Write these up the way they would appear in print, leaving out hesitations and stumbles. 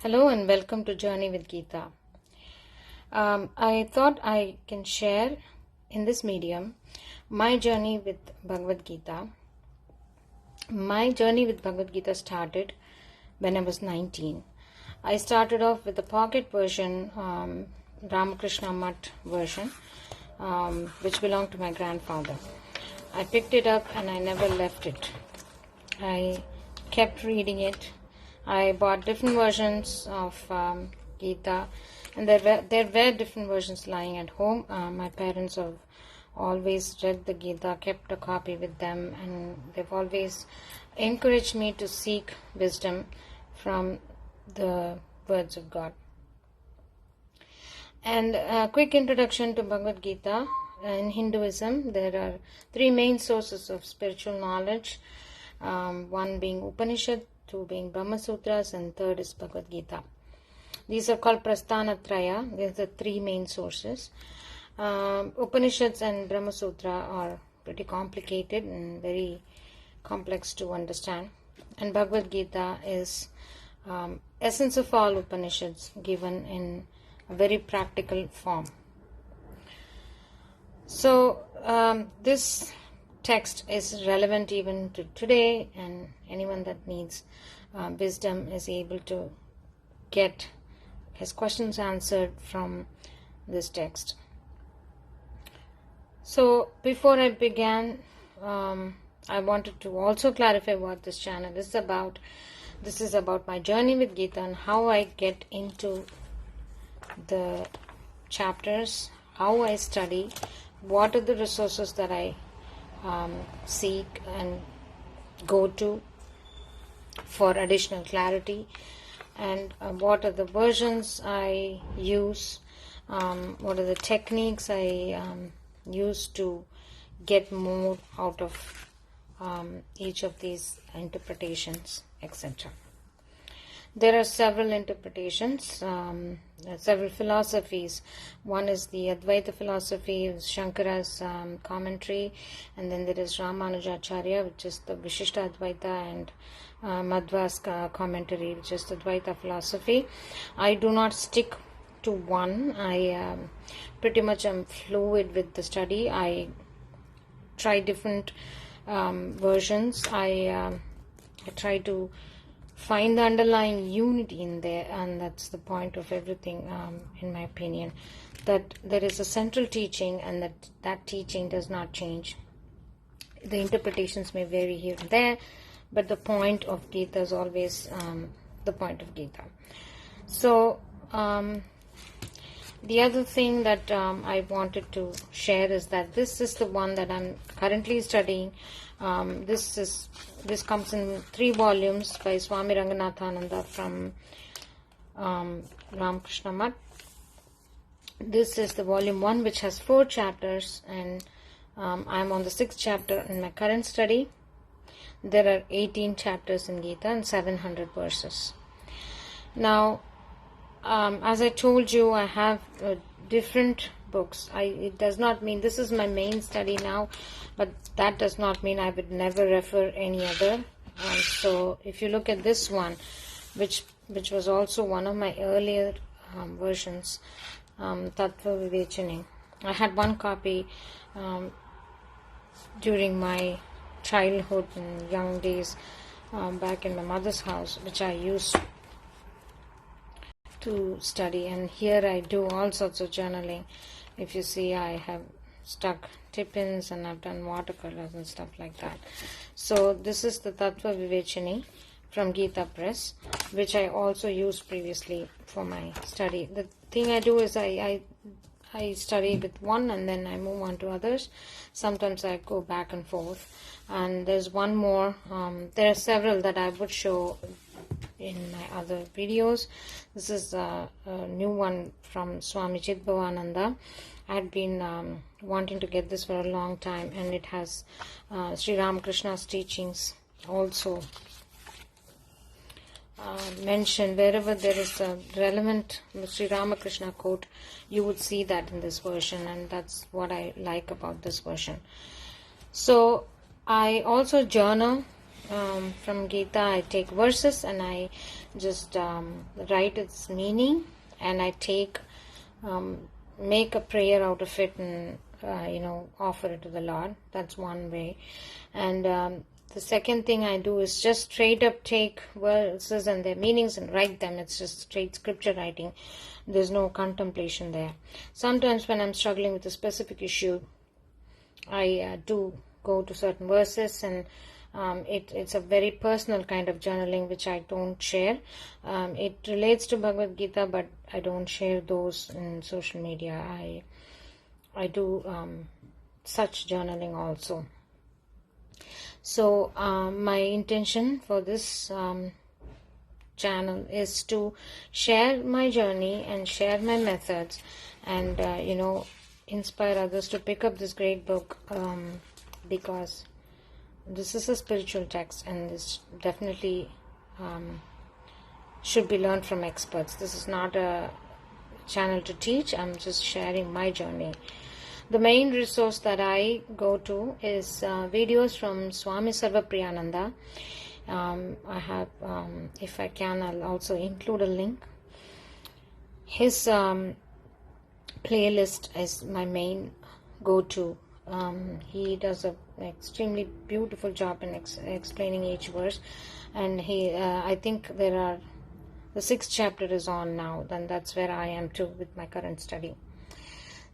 Hello and welcome to Journey with Gita. I thought I can share in this medium my journey with Bhagavad Gita. My journey with Bhagavad Gita started when I was 19. I started off with the pocket version, Ramakrishna Mutt version, which belonged to my grandfather. I picked it up and I never left it. I kept reading it. I bought different versions of Gita, and there were different versions lying at home. My parents have always read the Gita, kept a copy with them, and they've always encouraged me to seek wisdom from the words of God. And a quick introduction to Bhagavad Gita. In Hinduism, there are three main sources of spiritual knowledge, one being Upanishad, two being Brahma Sutras, and third is Bhagavad Gita. These are called Prasthanatraya. These are the three main sources. Upanishads and Brahma Sutra are pretty complicated and very complex to understand. And Bhagavad Gita is essence of all Upanishads given in a very practical form. So this text is relevant even to today, and anyone that needs wisdom is able to get his questions answered from this text. So before I began, I wanted to also clarify what this channel is about. This is about my journey with Gita and how I get into the chapters, how I study, what are the resources that I seek and go to for additional clarity, and what are the versions I use, what are the techniques I use to get more out of each of these interpretations, etc. There are several interpretations, several philosophies. One is the Advaita philosophy, Shankara's commentary, and then there is Ramanujacharya, which is the Vishishta Advaita, and Madhva's commentary, which is the Advaita philosophy. I do not stick to one. I pretty much am fluid with the study. I try different versions. I try to find the underlying unity in there, and that's the point of everything, in my opinion, that there is a central teaching and that teaching does not change. The interpretations may vary here and there, but the point of Gita is always the point of Gita. So the other thing that I wanted to share is that this is the one that I'm currently studying. This comes in 3 volumes by Swami Ranganathananda from Ramakrishna Mutt. This is the volume 1, which has 4 chapters, and I'm on the 6th chapter in my current study. There are 18 chapters in Gita and 700 verses. Now, as I told you, I have different books. It does not mean this is my main study now, but that does not mean I would never refer any other. So if you look at this one, which was also one of my earlier versions, Tattva Vivechani. I had one copy during my childhood and young days back in my mother's house, which I used to study, and here I do all sorts of journaling. If you see, I have stuck tip-ins and I've done watercolors and stuff like that. So this is the Tattva Vivechani from Gita Press, which I also used previously for my study. The thing I do is I study with one and then I move on to others. Sometimes I go back and forth. And there's one more. There are several that I would show in my other videos. This is a new one from Swami Chidbhavananda. I had been wanting to get this for a long time, and it has Sri Ramakrishna's teachings also mentioned. Wherever there is a relevant Sri Ramakrishna quote, you would see that in this version, and that's what I like about this version. So I also journal from Gita. I take verses and I just write its meaning, and I make a prayer out of it and offer it to the Lord. That's one way. And the second thing I do is just straight up take verses and their meanings and write them. It's just straight scripture writing. There's no contemplation there. Sometimes when I'm struggling with a specific issue, I do go to certain verses, and it's a very personal kind of journaling which I don't share. It relates to Bhagavad Gita, but I don't share those in social media. I do such journaling also. So my intention for this channel is to share my journey and share my methods, and inspire others to pick up this great book, because this is a spiritual text, and this definitely should be learned from experts. This is not a channel to teach. I'm just sharing my journey. The main resource that I go to is videos from Swami Sarvapriyananda. I have, if I can, I'll also include a link. His playlist is my main go-to. He does an extremely beautiful job in explaining each verse, and I think the 6th chapter is on now. Then that's where I am too with my current study.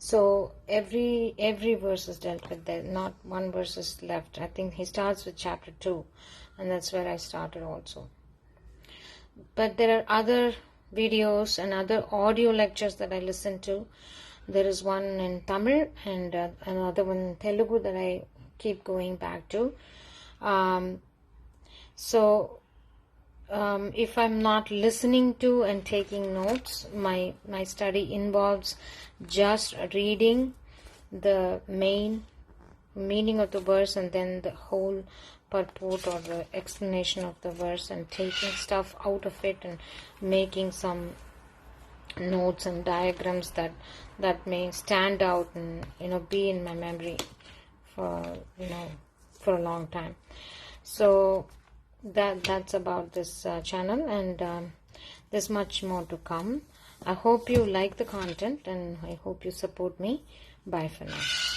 So every verse is dealt with. There not one verse is left. I think he starts with chapter 2, and that's where I started also. But there are other videos and other audio lectures that I listen to. There is one in Tamil and another one in Telugu that I keep going back to. If I'm not listening to and taking notes, my study involves just reading the main meaning of the verse and then the whole purport or the explanation of the verse, and taking stuff out of it and making some notes and diagrams that may stand out and be in my memory for a long time. So that's about this channel, and there's much more to come. I hope you like the content, and I hope you support me. Bye for now.